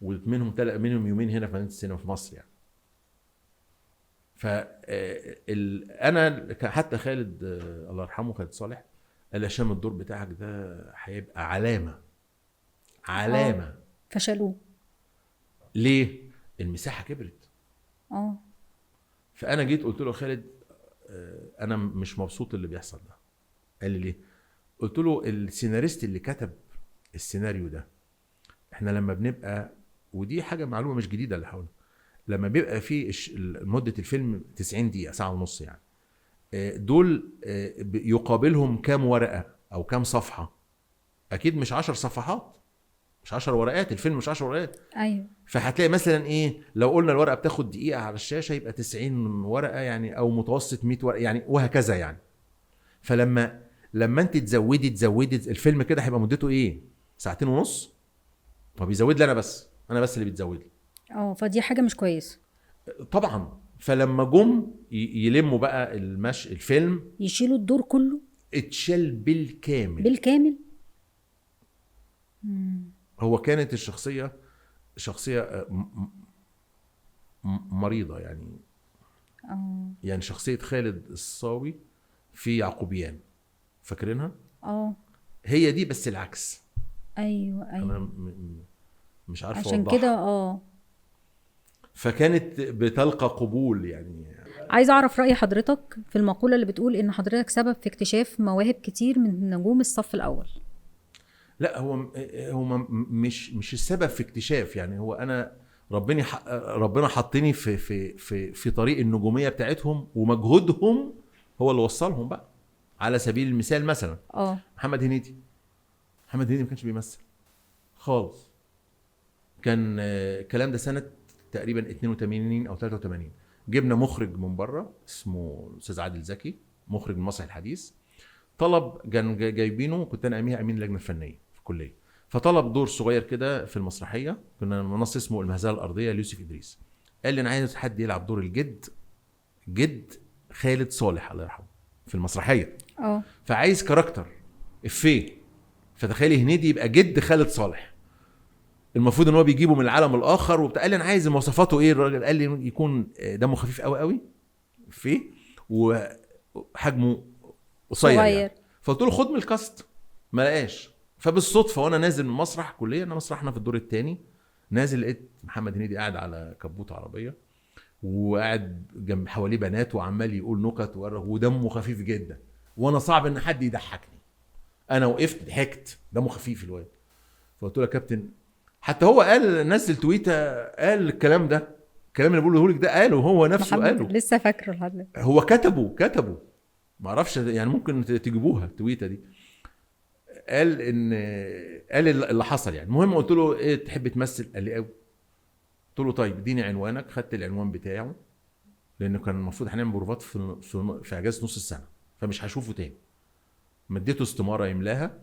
منهم يومين هنا في مدينه السينما في مصر يعني. ف انا حتى خالد الله يرحمه، خالد صالح، قال لي هشام الدور بتاعك ده هيبقى علامه. فشلوه. ليه؟ المساحه كبرت. اه فانا جيت قلت له يا خالد انا مش مبسوط اللي بيحصل ده. قال لي ليه؟ قلت له السيناريست اللي كتب السيناريو ده، احنا لما بنبقى، ودي حاجه معلومه مش جديده اللي حوالي، لما بيبقى في مده الفيلم 90 دقيقه، ساعه ونص يعني، دول يقابلهم كام ورقه او كام صفحه؟ اكيد مش 10 صفحات، مش 10 ورقات، الفيلم مش 10 ورقات. ايوه. فهتلاقي مثلا ايه، لو قلنا الورقه بتاخد دقيقه على الشاشه، يبقى 90 ورقه يعني، او متوسط 100 ورقه يعني، وهكذا يعني. فلما انت تزودي الفيلم كده، هيبقى مدته ايه؟ ساعتين ونص. هو بيزود لي انا بس اللي بيتزود لي. اه فدي حاجه مش كويسه طبعا. فلما جم يلموا بقى الفيلم، يشيلوا الدور كله، اتشال بالكامل. بالكامل. هو كانت الشخصيه شخصيه مريضه يعني. يعني شخصيه خالد الصاوي في يعقوبيان، فاكرينها؟ هي دي بس العكس. ايوه انا مش عارف عشان كده فكانت بتلقى قبول يعني. عايز اعرف رأي حضرتك في المقولة اللي بتقول ان حضرتك سبب في اكتشاف مواهب كتير من نجوم الصف الاول. لا، هو مش السبب في اكتشاف يعني. هو انا ربنا حطني في طريق النجومية بتاعتهم، ومجهودهم هو اللي وصلهم بقى. على سبيل المثال مثلا محمد هنيدي ما كانش بيمثل خالص. كان الكلام ده سنة تقريبا 82 او 83. جبنا مخرج من بره اسمه الاستاذ عادل زكي، مخرج من المسرح الحديث. طلب، كان جايبينه، كنت انا امين اللجنه الفنيه في الكليه، فطلب دور صغير كده في المسرحيه. كنا منص اسمه المهزله الارضيه ليوسف ادريس. قال لي انا عايز حد يلعب دور جد خالد صالح الله يرحمه في المسرحيه. فعايز كاركتر افيه. فتخيلي هنيدي يبقى جد خالد صالح، المفروض ان هو بيجيبه من العالم الاخر وبتاع. قال لي انا عايز مواصفاته ايه الراجل؟ قال لي يكون دمه خفيف قوي فيه، وحجمه قصير يعني. فقلت له خد من الكاست، ما لقاش. فبالصدفه وانا نازل من مسرح كليه، انا مسرحنا في الدور الثاني، نازل لقيت محمد هنيدي قاعد على كبوت عربيه، وقاعد جنب حواليه بنات، وعمال يقول نكت ودمه خفيف جدا، وانا صعب ان حد يضحكني. انا وقفت ضحكت، دمه خفيف الواد. فقلت له يا كابتن، حتى هو قال، نزل تويته قال الكلام ده، الكلام اللي بقوله لك ده قاله هو نفسه، قاله لسه فاكره لحد هو كتبه ما اعرفش يعني، ممكن تجيبوها التويته دي. قال اللي حصل يعني. المهم قلت له ايه تحب تمثل؟ قال لي قوي. قلت له طيب اديني عنوانك. خدت العنوان بتاعه، لانه كان المفروض هنعمل بروفات في اجازه نص السنه، فمش هشوفه تاني. مديته استماره يملاها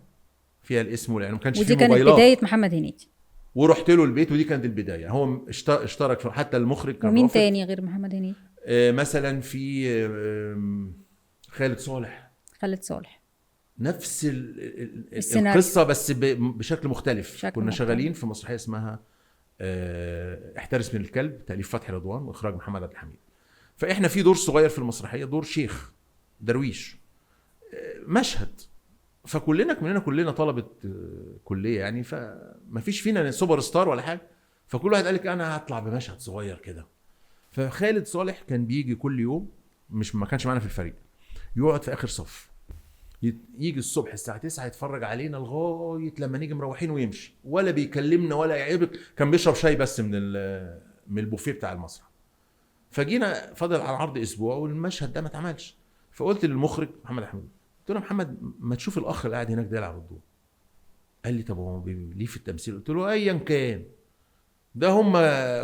فيها الاسم والعنوان، ما كانش فيه موبايلات. ودي كانت بدايه محمد هنيدي. ورحت له البيت، ودي كانت البدايه. هو اشترك في، حتى المخرج كان ومين تاني غير محمد هنيدي؟ مثلا في خالد صالح نفس القصه بس بشكل مختلف. كنا شغالين في مسرحيه اسمها احترس من الكلب، تأليف فتحي رضوان واخراج محمد عبد الحميد. فاحنا في دور صغير في المسرحيه، دور شيخ درويش، مشهد. كلنا طلبه كليه يعني، فما فيش فينا سوبر ستار ولا حاجه. فكل واحد قال لك انا هطلع بمشهد صغير كده. فخالد صالح كان بيجي كل يوم، ما كانش معانا في الفريق، يقعد في اخر صف، يجي الصبح الساعه 9 يتفرج علينا لغايه لما نيجي مروحين ويمشي، ولا بيكلمنا ولا يعيب. كان بيشرب شاي بس من البوفيه بتاع المسرح. فجينا فضل على العرض اسبوع والمشهد ده ما اتعملش. فقلت للمخرج محمد حمود، قلت له يا محمد ما تشوف الاخ اللي قاعد هناك ده يلعب الدور. قال لي طب هو ليه في التمثيل؟ قلت له ايا كان، ده هم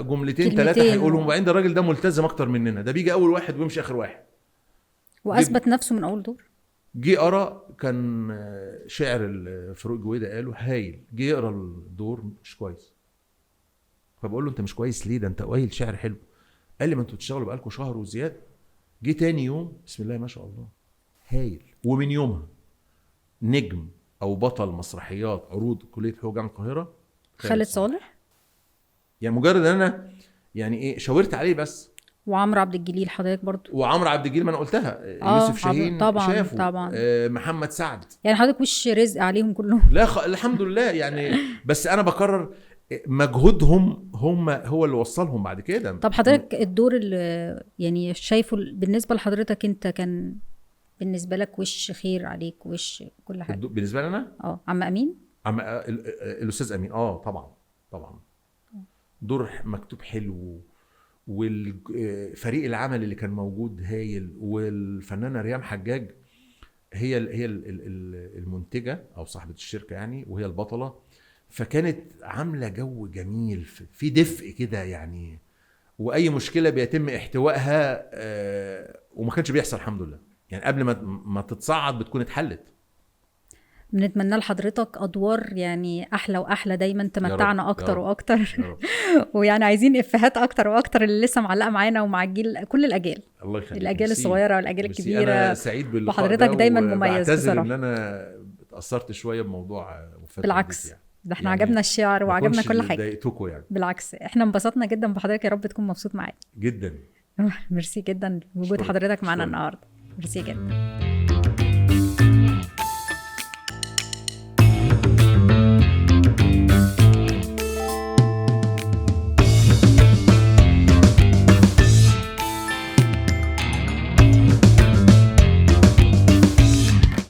جملتين ثلاثه هيقولهم، وبعدين ده الراجل ده ملتزم اكتر مننا، ده بيجي اول واحد ويمشي اخر واحد، واثبت نفسه من اول دور. جه قرا، كان شعر فاروق جويده قاله هايل، جه يقرا الدور مش كويس. فبقول له انت مش كويس ليه؟ ده انت قايل شعر حلو. قال لي ما انتوا بتشتغلوا بقالكم شهر وزياده. جه تاني يوم بسم الله ما شاء الله هايل، ومن يومها نجم او بطل مسرحيات عروض كليه حقوق جامعه القاهره خالد صالح. يعني مجرد ان انا يعني ايه شاورت عليه بس. وعمرو عبد الجليل حضرتك برضو. وعمرو عبد الجليل ما انا قلتها، يوسف شاهين طبعا شافه، طبعا. محمد سعد. يعني حضرتك وش رزق عليهم كلهم. لا الحمد لله يعني. بس انا بكرر مجهودهم هو اللي وصلهم بعد كده. طب حضرتك الدور اللي يعني شايفه بالنسبه لحضرتك انت كان بالنسبه لك وش خير عليك، وش كل حاجه بالنسبه لي انا عم امين، الاستاذ امين. طبعا دور مكتوب حلو، والفريق العمل اللي كان موجود هايل، والفنانه ريام حجاج هي المنتجه او صاحبه الشركه يعني، وهي البطله. فكانت عامله جو جميل في دفء كده يعني، واي مشكله بيتم احتوائها، وما كانش بيحصل الحمد لله يعني. قبل ما تتصعد بتكون اتحلت. بنتمنى لحضرتك ادوار يعني احلى واحلى دايما، تمتعنا اكتر واكتر. ويعني عايزين افيهات اكتر واكتر اللي لسه معلقه معانا ومع الجيل، كل الاجيال. الله يخليك. الاجيال الصغيره والاجيال الكبيره. انا سعيد باللقاء وحضرتك دايما مميز بصراحه. ان انا اتاثرت شويه بموضوع بالعكس يعني. ده احنا يعني عجبنا الشعر وعجبنا كل حاجه. ضايقتكم يعني. بالعكس احنا انبسطنا جدا بحضرتك، يا رب تكون مبسوط معانا جدا. ميرسي جدا بوجود حضرتك معانا النهارده. ميرسي جدا.